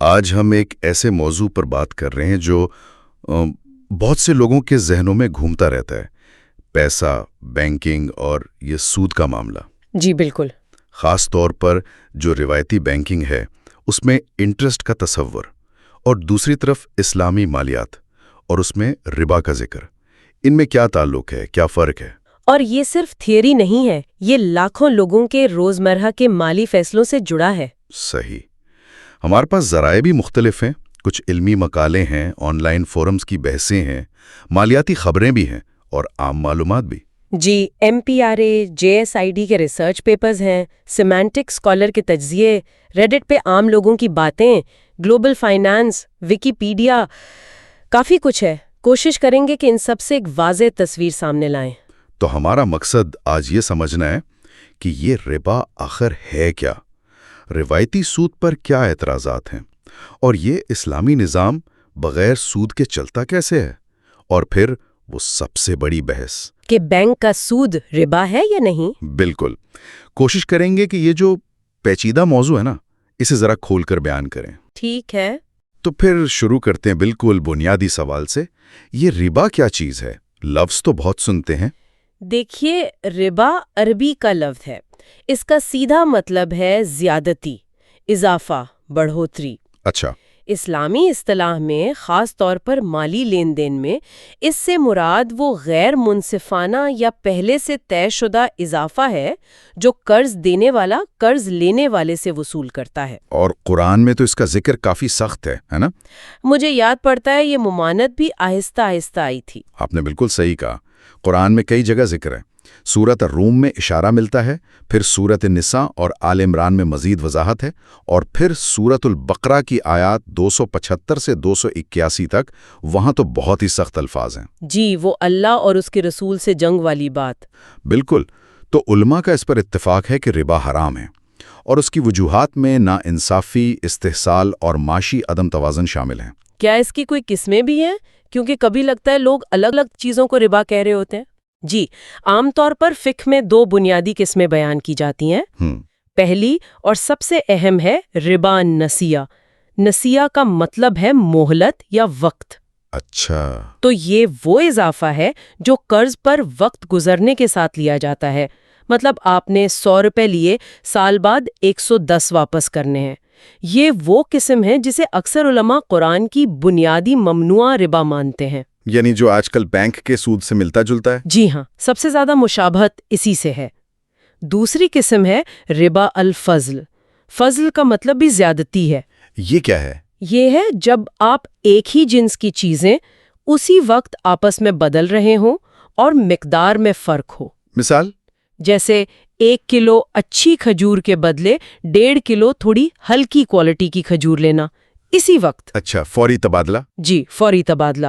آج ہم ایک ایسے موضوع پر بات کر رہے ہیں جو بہت سے لوگوں کے ذہنوں میں گھومتا رہتا ہے: پیسہ، بینکنگ اور یہ سود کا معاملہ۔ جی بالکل۔ خاص طور پر جو روایتی بینکنگ ہے اس میں انٹرسٹ کا تصور، اور دوسری طرف اسلامی مالیات اور اس میں ربا کا ذکر۔ ان میں کیا تعلق ہے، کیا فرق ہے؟ اور یہ صرف تھیوری نہیں ہے، یہ لاکھوں لوگوں کے روزمرہ کے مالی فیصلوں سے جڑا ہے۔ صحیح۔ ہمارے پاس ذرائع بھی مختلف ہیں، کچھ علمی مقالے ہیں، آن لائن فورمز کی بحثیں ہیں، مالیاتی خبریں بھی ہیں اور عام معلومات بھی۔ جی، MPRA، JSID کے ریسرچ پیپرز ہیں، سیمانٹک اسکالر کے تجزیے، ریڈٹ پہ عام لوگوں کی باتیں، گلوبل فائنانس، ویکیپیڈیا، کافی کچھ ہے۔ کوشش کریں گے کہ ان سب سے ایک واضح تصویر سامنے لائیں۔ تو ہمارا مقصد آج یہ سمجھنا ہے کہ یہ ربا آخر ہے کیا، روایتی سود پر کیا اعتراضات ہیں، اور یہ اسلامی نظام بغیر سود کے چلتا کیسے ہے، اور پھر وہ سب سے بڑی بحث کہ بینک کا سود ربا ہے یا نہیں۔ بالکل۔ کوشش کریں گے کہ یہ جو پیچیدہ موضوع ہے نا، اسے ذرا کھول کر بیان کریں۔ ٹھیک ہے۔ تو پھر شروع کرتے ہیں بالکل بنیادی سوال سے۔ یہ ربا کیا چیز ہے؟ لفظ تو بہت سنتے ہیں۔ دیکھیے، ربا عربی کا لفظ ہے۔ اس کا سیدھا مطلب ہے زیادتی، اضافہ، بڑھوتری۔ اچھا۔ اسلامی اصطلاح میں خاص طور پر مالی لین دین میں اس سے مراد وہ غیر منصفانہ یا پہلے سے طے شدہ اضافہ ہے جو قرض دینے والا قرض لینے والے سے وصول کرتا ہے۔ اور قرآن میں تو اس کا ذکر کافی سخت ہے نا؟ مجھے یاد پڑتا ہے یہ ممانعت بھی آہستہ آہستہ آئی تھی۔ آپ نے بالکل صحیح کہا۔ قرآن میں کئی جگہ ذکر ہے۔ سورۃ الروم میں اشارہ ملتا ہے، پھر سورۃ النساء اور آل عمران میں مزید وضاحت ہے، اور پھر سورۃ البقرہ کی آیات 275 سے 281 تک، وہاں تو بہت ہی سخت الفاظ ہیں۔ جی، وہ اللہ اور اس کے رسول سے جنگ والی بات۔ بالکل۔ تو علماء کا اس پر اتفاق ہے کہ ربا حرام ہے، اور اس کی وجوہات میں ناانصافی، استحصال اور معاشی عدم توازن شامل ہیں۔ کیا اس کی کوئی قسمیں بھی ہیں؟ کیونکہ کبھی لگتا ہے لوگ الگ الگ چیزوں کو ربا کہہ رہے ہوتے ہیں۔ جی، عام طور پر فقہ میں دو بنیادی قسمیں بیان کی جاتی ہیں۔ پہلی اور سب سے اہم ہے ربا نسیہ۔ نسیہ کا مطلب ہے مہلت یا وقت۔ اچھا۔ تو یہ وہ اضافہ ہے جو قرض پر وقت گزرنے کے ساتھ لیا جاتا ہے۔ مطلب آپ نے 100 روپے لیے، سال بعد 110 واپس کرنے ہیں۔ یہ وہ قسم ہے جسے اکثر علماء قرآن کی بنیادی ممنوعہ ربا مانتے ہیں۔ یعنی جو آج کل بینک کے سود سے ملتا جلتا ہے؟ جی ہاں، سب سے زیادہ مشابہت اسی سے ہے۔ دوسری قسم ہے ربا الفضل۔ فضل کا مطلب بھی زیادتی ہے۔ یہ کیا ہے؟ یہ ہے جب آپ ایک ہی جنس کی چیزیں اسی وقت آپس میں بدل رہے ہوں اور مقدار میں فرق ہو۔ مثال؟ جیسے 1 کلو اچھی کھجور کے بدلے 1.5 کلو تھوڑی ہلکی کوالٹی کی کھجور لینا اسی وقت۔ اچھا، فوری تبادلہ۔ جی، فوری تبادلہ۔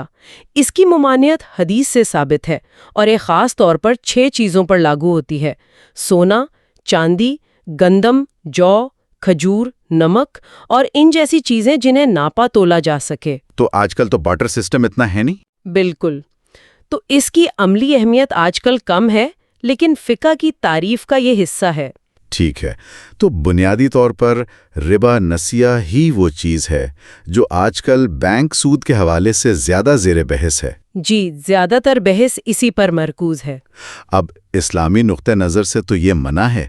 اس کی ممانعت حدیث سے ثابت ہے، اور ایک خاص طور پر 6 چیزوں پر لاگو ہوتی ہے: سونا، چاندی، گندم، جو، کھجور، نمک اور ان جیسی چیزیں جنہیں ناپا تولا جا سکے۔ تو آج کل تو بارٹر سسٹم اتنا ہے نہیں؟ بالکل۔ تو اس کی عملی اہمیت آج کل کم ہے، لیکن فقہ کی تعریف کا یہ حصہ ہے۔ ٹھیک ہے۔ تو بنیادی طور پر ربا نسیہ ہی وہ چیز ہے جو آج کل بینک سود کے حوالے سے زیادہ زیر بحث ہے۔ جی، زیادہ تر بحث اسی پر مرکوز ہے۔ اب اسلامی نقطہ نظر سے تو یہ منع ہے،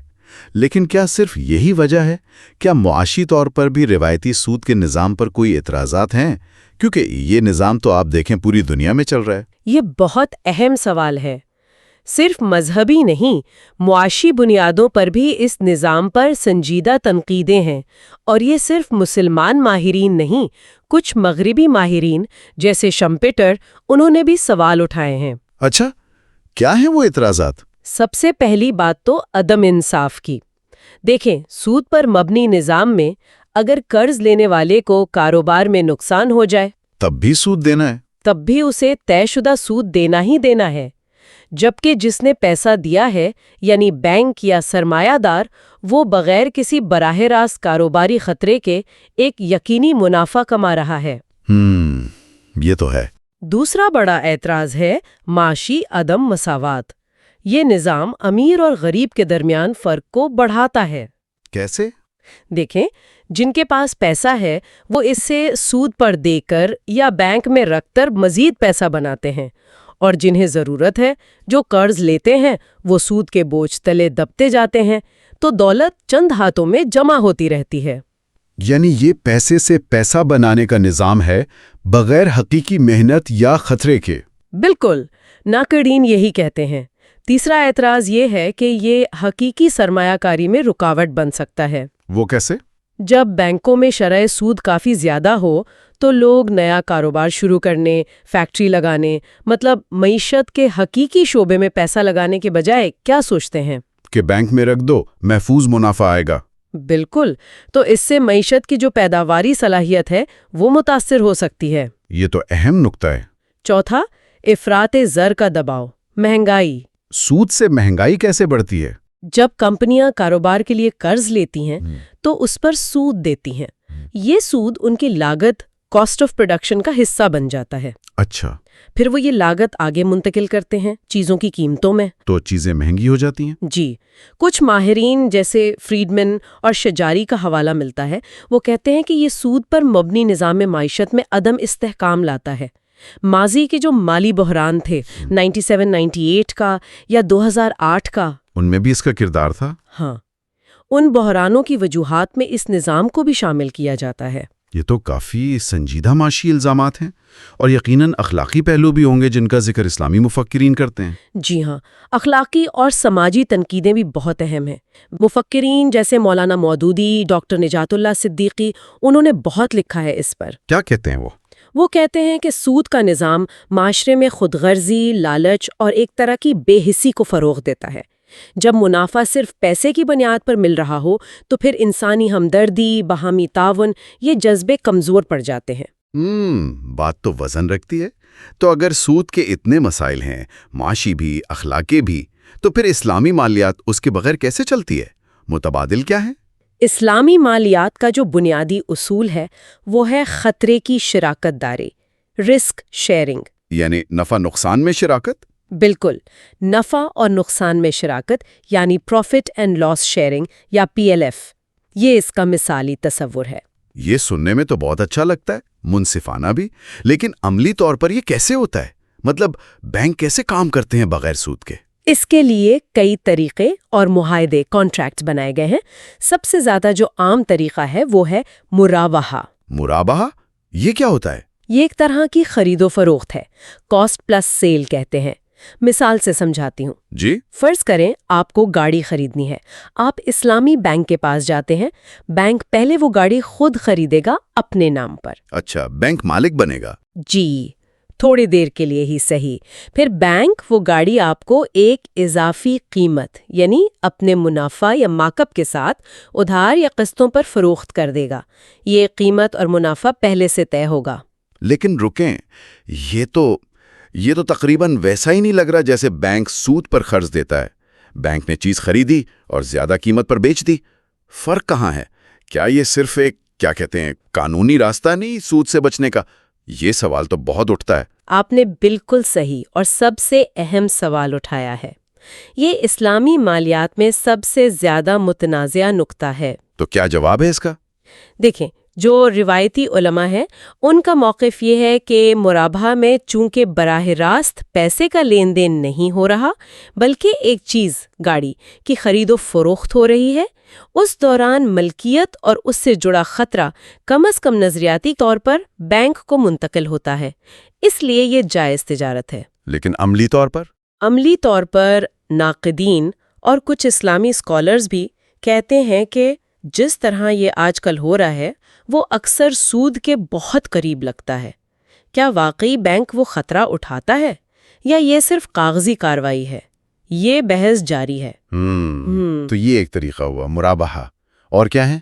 لیکن کیا صرف یہی وجہ ہے؟ کیا معاشی طور پر بھی روایتی سود کے نظام پر کوئی اعتراضات ہیں؟ کیونکہ یہ نظام تو آپ دیکھیں پوری دنیا میں چل رہا ہے۔ یہ بہت اہم سوال ہے۔ صرف مذہبی نہیں، معاشی بنیادوں پر بھی اس نظام پر سنجیدہ تنقیدیں ہیں، اور یہ صرف مسلمان ماہرین نہیں، کچھ مغربی ماہرین جیسے شمپیٹر، انہوں نے بھی سوال اٹھائے ہیں۔ اچھا، کیا ہیں وہ اعتراضات؟ سب سے پہلی بات تو عدم انصاف کی۔ دیکھیں، سود پر مبنی نظام میں اگر قرض لینے والے کو کاروبار میں نقصان ہو جائے تب بھی سود دینا ہے؟ تب بھی اسے طے شدہ سود دینا ہی دینا ہے، جبکہ جس نے پیسہ دیا ہے یعنی بینک یا سرمایہ دار، وہ بغیر کسی براہ راست کاروباری خطرے کے ایک یقینی منافع کما رہا ہے۔ یہ تو ہے۔ دوسرا بڑا اعتراض ہے معاشی عدم مساوات۔ یہ نظام امیر اور غریب کے درمیان فرق کو بڑھاتا ہے۔ کیسے؟ دیکھیں، جن کے پاس پیسہ ہے وہ اس سے سود پر دے کر یا بینک میں رکھ کر مزید پیسہ بناتے ہیں، اور جنہیں ضرورت ہے جو قرض لیتے ہیں وہ سود کے بوجھ تلے دبتے جاتے ہیں، تو دولت چند ہاتھوں میں جمع ہوتی رہتی ہے۔ یعنی یہ پیسے سے پیسہ بنانے کا نظام ہے، بغیر حقیقی محنت یا خطرے کے۔ بالکل، ناقدین یہی کہتے ہیں۔ تیسرا اعتراض یہ ہے کہ یہ حقیقی سرمایہ کاری میں رکاوٹ بن سکتا ہے۔ وہ کیسے؟ جب بینکوں میں شرح سود کافی زیادہ ہو تو لوگ نیا کاروبار شروع کرنے، فیکٹری لگانے، مطلب معیشت کے حقیقی شعبے میں پیسہ لگانے کے بجائے کیا سوچتے ہیں؟ کہ بینک میں رکھ دو، محفوظ منافع آئے گا۔ بالکل، تو اس سے معیشت کی جو پیداواری صلاحیت ہے وہ متاثر ہو سکتی ہے۔ یہ تو اہم نکتہ ہے۔ چوتھا، افراط زر کا دباؤ، مہنگائی۔ سود سے مہنگائی کیسے بڑھتی ہے؟ جب کمپنیاں کاروبار کے لیے قرض لیتی ہیں تو اس پر سود دیتی ہیں۔ یہ سود ان کی لاگت، کاسٹ آف پروڈکشن کا حصہ بن جاتا ہے۔ اچھا، پھر وہ یہ لاگت آگے منتقل کرتے ہیں چیزوں کی قیمتوں میں۔ تو چیزیں مہنگی ہو جاتی ہیں؟ جی، کچھ ماہرین جیسے فریڈمن اور شجاری کا حوالہ ملتا ہے، وہ کہتے ہیں کہ یہ سود پر مبنی نظام معیشت میں عدم استحکام لاتا ہے۔ ماضی کے جو مالی بحران تھے، 97-98 کا یا 2008 کا، ان میں بھی اس کا کردار تھا؟ ہاں، ان بحرانوں کی وجوہات میں اس نظام کو بھی شامل کیا جاتا ہے۔ یہ تو کافی سنجیدہ معاشی الزامات ہیں، اور یقیناً اخلاقی پہلو بھی ہوں گے جن کا ذکر اسلامی مفکرین کرتے ہیں۔ جی ہاں، اخلاقی اور سماجی تنقیدیں بھی بہت اہم ہیں۔ مفکرین جیسے مولانا مودودی، ڈاکٹر نجات اللہ صدیقی، انہوں نے بہت لکھا ہے اس پر۔ کیا کہتے ہیں وہ؟ وہ کہتے ہیں کہ سود کا نظام معاشرے میں خود غرضی، لالچ اور ایک طرح کی بے حسی کو فروغ دیتا ہے۔ جب منافع صرف پیسے کی بنیاد پر مل رہا ہو تو پھر انسانی ہمدردی، باہمی تعاون، یہ جذبے کمزور پڑ جاتے ہیں۔ بات تو وزن رکھتی ہے۔ تو اگر سود کے اتنے مسائل ہیں، معاشی بھی، اخلاقی بھی، تو پھر اسلامی مالیات اس کے بغیر کیسے چلتی ہے؟ متبادل کیا ہے؟ اسلامی مالیات کا جو بنیادی اصول ہے وہ ہے خطرے کی شراکت داری، رسک شیئرنگ۔ یعنی نفع نقصان میں شراکت؟ بالکل، نفع اور نقصان میں شراکت، یعنی پروفٹ اینڈ لاس شیئرنگ یا PLF، یہ اس کا مثالی تصور ہے۔ یہ سننے میں تو بہت اچھا لگتا ہے، منصفانہ بھی، لیکن عملی طور پر یہ کیسے ہوتا ہے؟ مطلب بینک کیسے کام کرتے ہیں بغیر سود کے؟ اس کے لیے کئی طریقے اور معاہدے، کانٹریکٹ بنائے گئے ہیں۔ سب سے زیادہ جو عام طریقہ ہے وہ ہے مرابحہ۔ مرابحہ؟ یہ کیا ہوتا ہے؟ یہ ایک طرح کی خرید و فروخت ہے، کاسٹ پلس سیل کہتے ہیں۔ مثال سے سمجھاتی ہوں۔ جی؟ فرض کریں آپ کو گاڑی خریدنی ہے، آپ اسلامی بینک کے پاس جاتے ہیں، بینک پہلے وہ گاڑی خود خریدے گا اپنے نام پر۔ اچھا، بینک مالک بنے گا؟ جی، تھوڑی دیر کے لیے ہی صحیح۔ پھر بینک وہ گاڑی آپ کو ایک اضافی قیمت، یعنی اپنے منافع یا مارک اپ کے ساتھ ادھار یا قسطوں پر فروخت کر دے گا۔ یہ قیمت اور منافع پہلے سے طے ہوگا۔ لیکن رکیں، یہ تو تقریباً ویسا ہی نہیں لگ رہا جیسے بینک سود پر قرض دیتا ہے۔ بینک نے چیز خریدی اور زیادہ قیمت پر بیچ دی۔ فرق کہاں ہے؟ کیا یہ صرف ایک قانونی راستہ نہیں سود سے بچنے کا؟ یہ سوال تو بہت اٹھتا ہے۔ آپ نے بالکل صحیح اور سب سے اہم سوال اٹھایا ہے۔ یہ اسلامی مالیات میں سب سے زیادہ متنازع نقطہ ہے۔ تو کیا جواب ہے اس کا؟ دیکھیں، جو روایتی علماء ہیں ان کا موقف یہ ہے کہ مرابحہ میں چونکہ براہ راست پیسے کا لین دین نہیں ہو رہا، بلکہ ایک چیز، گاڑی کی خرید و فروخت ہو رہی ہے، اس دوران ملکیت اور اس سے جڑا خطرہ کم از کم نظریاتی طور پر بینک کو منتقل ہوتا ہے، اس لیے یہ جائز تجارت ہے۔ لیکن عملی طور پر ناقدین اور کچھ اسلامی اسکالرز بھی کہتے ہیں کہ جس طرح یہ آج کل ہو رہا ہے وہ اکثر سود کے بہت قریب لگتا ہے۔ کیا واقعی بینک وہ خطرہ اٹھاتا ہے یا یہ صرف کاغذی کارروائی ہے؟ یہ بحث جاری ہے۔ تو یہ ایک طریقہ ہوا مرابحہ، اور کیا ہے؟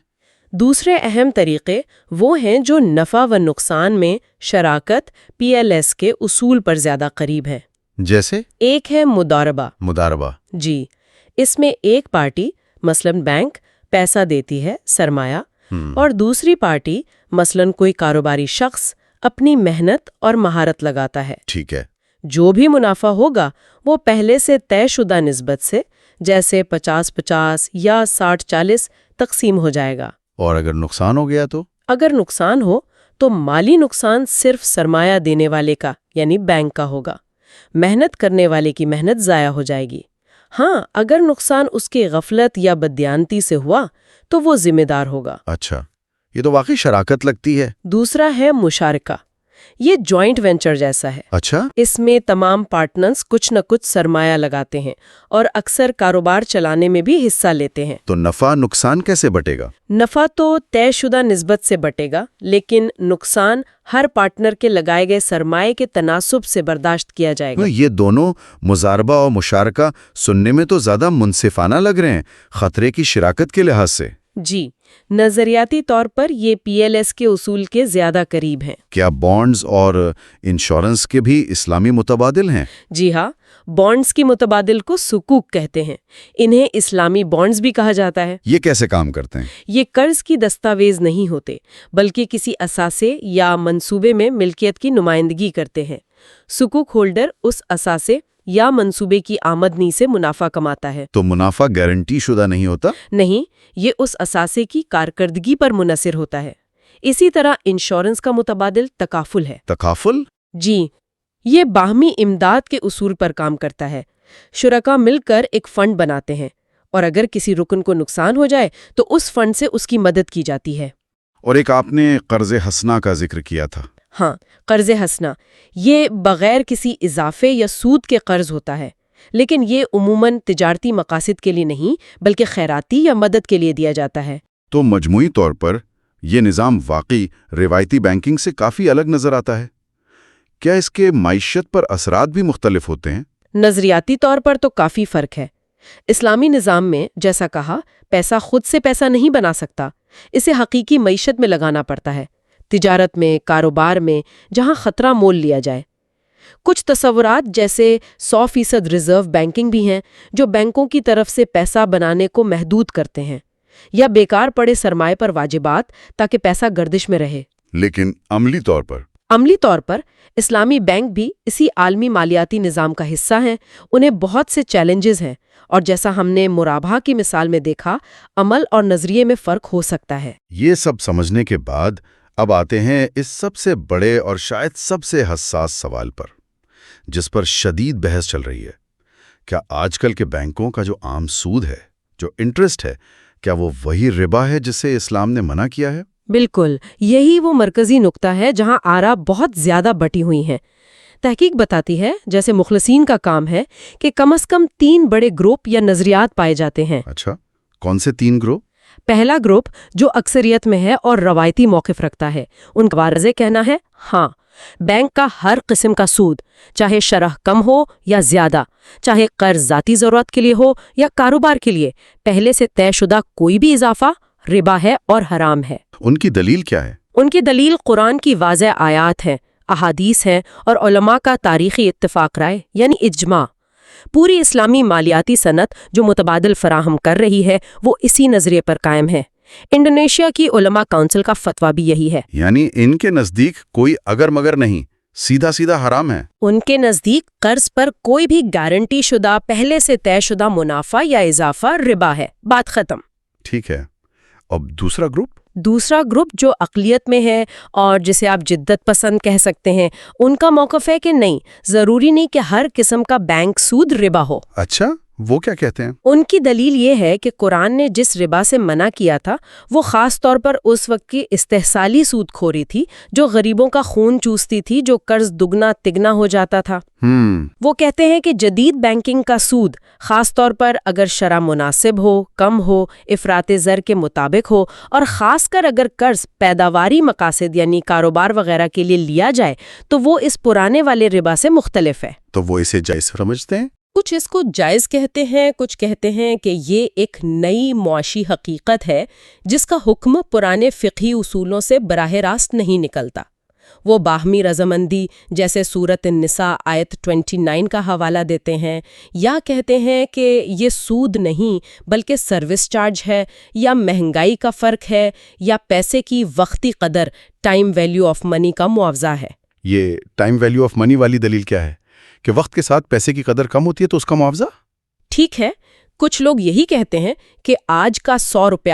دوسرے اہم طریقے وہ ہیں جو نفع و نقصان میں شراکت PLS کے اصول پر زیادہ قریب ہیں۔ جیسے؟ ایک ہے مداربہ۔ جی، اس میں ایک پارٹی مثلاً بینک پیسہ دیتی ہے، سرمایہ، اور دوسری پارٹی مثلاً کوئی کاروباری شخص اپنی محنت اور مہارت لگاتا ہے۔ ٹھیک ہے۔ جو بھی منافع ہوگا وہ پہلے سے طے شدہ نسبت سے، جیسے 50-50 یا 60-40، تقسیم ہو جائے گا۔ اور اگر نقصان ہو گیا تو؟ اگر نقصان ہو تو مالی نقصان صرف سرمایہ دینے والے کا یعنی بینک کا ہوگا، محنت کرنے والے کی محنت ضائع ہو جائے گی۔ ہاں، اگر نقصان اس کے غفلت یا بددیانتی سے ہوا تو وہ ذمہ دار ہوگا۔ اچھا، یہ تو واقعی شراکت لگتی ہے۔ دوسرا ہے مشارکہ، یہ جوائنٹ وینچر جیسا ہے۔ اچھا، اس میں تمام پارٹنرز کچھ نہ کچھ سرمایہ لگاتے ہیں اور اکثر کاروبار چلانے میں بھی حصہ لیتے ہیں۔ تو نفع نقصان کیسے بٹے گا؟ نفع تو طے شدہ نسبت سے بٹے گا، لیکن نقصان ہر پارٹنر کے لگائے گئے سرمایہ کے تناسب سے برداشت کیا جائے گا۔ یہ دونوں مضاربہ اور مشارکہ سننے میں تو زیادہ منصفانہ لگ رہے ہیں، خطرے کی شراکت کے لحاظ سے۔ جی، نظریاتی طور پر یہ پی ایل ایس کے اصول کے زیادہ قریب ہیں۔ کیا بانڈز اور انشورنس کے بھی اسلامی متبادل ہیں؟ جی ہاں، بانڈز کی متبادل کو سکوک کہتے ہیں، انہیں اسلامی بانڈز بھی کہا جاتا ہے۔ یہ کیسے کام کرتے ہیں؟ یہ قرض کی دستاویز نہیں ہوتے، بلکہ کسی اثاثے یا منصوبے میں ملکیت کی نمائندگی کرتے ہیں۔ سکوک ہولڈر اس اثاثے یا منصوبے کی آمدنی سے منافع کماتا ہے۔ تو منافع گارنٹی شدہ نہیں ہوتا؟ نہیں، یہ اس اثاثے کی کارکردگی پر منحصر ہوتا ہے۔ اسی طرح انشورنس کا متبادل تکافل ہے۔ تکافل؟ جی، یہ باہمی امداد کے اصول پر کام کرتا ہے۔ شرکا مل کر ایک فنڈ بناتے ہیں اور اگر کسی رکن کو نقصان ہو جائے تو اس فنڈ سے اس کی مدد کی جاتی ہے۔ اور ایک آپ نے قرض حسنہ کا ذکر کیا تھا۔ ہاں، قرض حسنہ یہ بغیر کسی اضافے یا سود کے قرض ہوتا ہے، لیکن یہ عموماً تجارتی مقاصد کے لیے نہیں بلکہ خیراتی یا مدد کے لیے دیا جاتا ہے۔ تو مجموعی طور پر یہ نظام واقعی روایتی بینکنگ سے کافی الگ نظر آتا ہے۔ کیا اس کے معیشت پر اثرات بھی مختلف ہوتے ہیں؟ نظریاتی طور پر تو کافی فرق ہے۔ اسلامی نظام میں جیسا کہا، پیسہ خود سے پیسہ نہیں بنا سکتا، اسے حقیقی معیشت میں لگانا پڑتا ہے، تجارت میں، کاروبار میں، جہاں خطرہ مول لیا جائے۔ کچھ تصورات جیسے 100% ریزرو بینکنگ بھی ہیں جو بینکوں کی طرف سے پیسہ بنانے کو محدود کرتے ہیں، یا بیکار پڑے سرمائے پر واجبات تاکہ پیسہ گردش میں رہے۔ لیکن عملی طور پر اسلامی بینک بھی اسی عالمی مالیاتی نظام کا حصہ ہیں، انہیں بہت سے چیلنجز ہیں، اور جیسا ہم نے مرابحہ کی مثال میں دیکھا، عمل اور نظریے میں فرق ہو سکتا ہے۔ یہ سب سمجھنے کے بعد اب آتے ہیں اس سب سے بڑے اور شاید سب سے حساس سوال پر، جس پر شدید بحث چل رہی ہے۔ کیا آج کل کے بینکوں کا جو عام سود ہے، جو انٹرسٹ ہے، کیا وہ وہی ربا ہے جسے اسلام نے منع کیا ہے؟ بالکل، یہی وہ مرکزی نقطہ ہے جہاں آراء بہت زیادہ بٹی ہوئی ہیں۔ تحقیق بتاتی ہے، جیسے مخلصین کا کام ہے، کہ کم از کم 3 بڑے گروپ یا نظریات پائے جاتے ہیں۔ اچھا، کون سے 3 گروپ؟ پہلا گروپ جو اکثریت میں ہے اور روایتی موقف رکھتا ہے، ان کا واضح کہنا ہے، ہاں، بینک کا ہر قسم کا سود، چاہے شرح کم ہو یا زیادہ، چاہے قرض ذاتی ضرورت کے لیے ہو یا کاروبار کے لیے، پہلے سے طے شدہ کوئی بھی اضافہ ربا ہے اور حرام ہے۔ ان کی دلیل کیا ہے؟ ان کی دلیل قرآن کی واضح آیات ہیں، احادیث ہیں اور علماء کا تاریخی اتفاق رائے یعنی اجماع۔ پوری اسلامی مالیاتی صنعت جو متبادل فراہم کر رہی ہے وہ اسی نظریے پر قائم ہے۔ انڈونیشیا کی علماء کونسل کا فتویٰ بھی یہی ہے۔ یعنی ان کے نزدیک کوئی اگر مگر نہیں، سیدھا سیدھا حرام ہے۔ ان کے نزدیک قرض پر کوئی بھی گارنٹی شدہ پہلے سے طے شدہ منافع یا اضافہ ربا ہے، بات ختم۔ ٹھیک ہے، اب دوسرا گروپ جو اقلیت میں ہے اور جسے آپ جدت پسند کہہ سکتے ہیں، ان کا موقف ہے کہ نہیں، ضروری نہیں کہ ہر قسم کا بینک سود ربا ہو۔ اچھا، وہ کیا کہتے ہیں؟ ان کی دلیل یہ ہے کہ قرآن نے جس ربا سے منع کیا تھا وہ خاص طور پر اس وقت کی استحصالی سود خوری تھی جو غریبوں کا خون چوستی تھی، جو قرض دگنا تگنا ہو جاتا تھا۔ وہ کہتے ہیں کہ جدید بینکنگ کا سود خاص طور پر اگر شرح مناسب ہو، کم ہو، افراط زر کے مطابق ہو، اور خاص کر اگر قرض پیداواری مقاصد یعنی کاروبار وغیرہ کے لیے لیا جائے تو وہ اس پرانے والے ربا سے مختلف ہے۔ تو وہ اسے جائز سمجھتے ہیں؟ کچھ اس کو جائز کہتے ہیں، کچھ کہتے ہیں کہ یہ ایک نئی معاشی حقیقت ہے جس کا حکم پرانے فقہی اصولوں سے براہ راست نہیں نکلتا۔ وہ باہمی رضامندی جیسے سورۃ النساء آیت 29 کا حوالہ دیتے ہیں، یا کہتے ہیں کہ یہ سود نہیں بلکہ سروس چارج ہے، یا مہنگائی کا فرق ہے، یا پیسے کی وقتی قدر ٹائم ویلیو آف منی کا معاوضہ ہے۔ یہ ٹائم ویلیو آف منی والی دلیل کیا ہے؟ کہ وقت کے ساتھ پیسے کی قدر کم ہوتی ہے تو اس کا معاوضہ؟ ٹھیک ہے، کچھ لوگ یہی کہتے ہیں کہ آج کا 100 روپیہ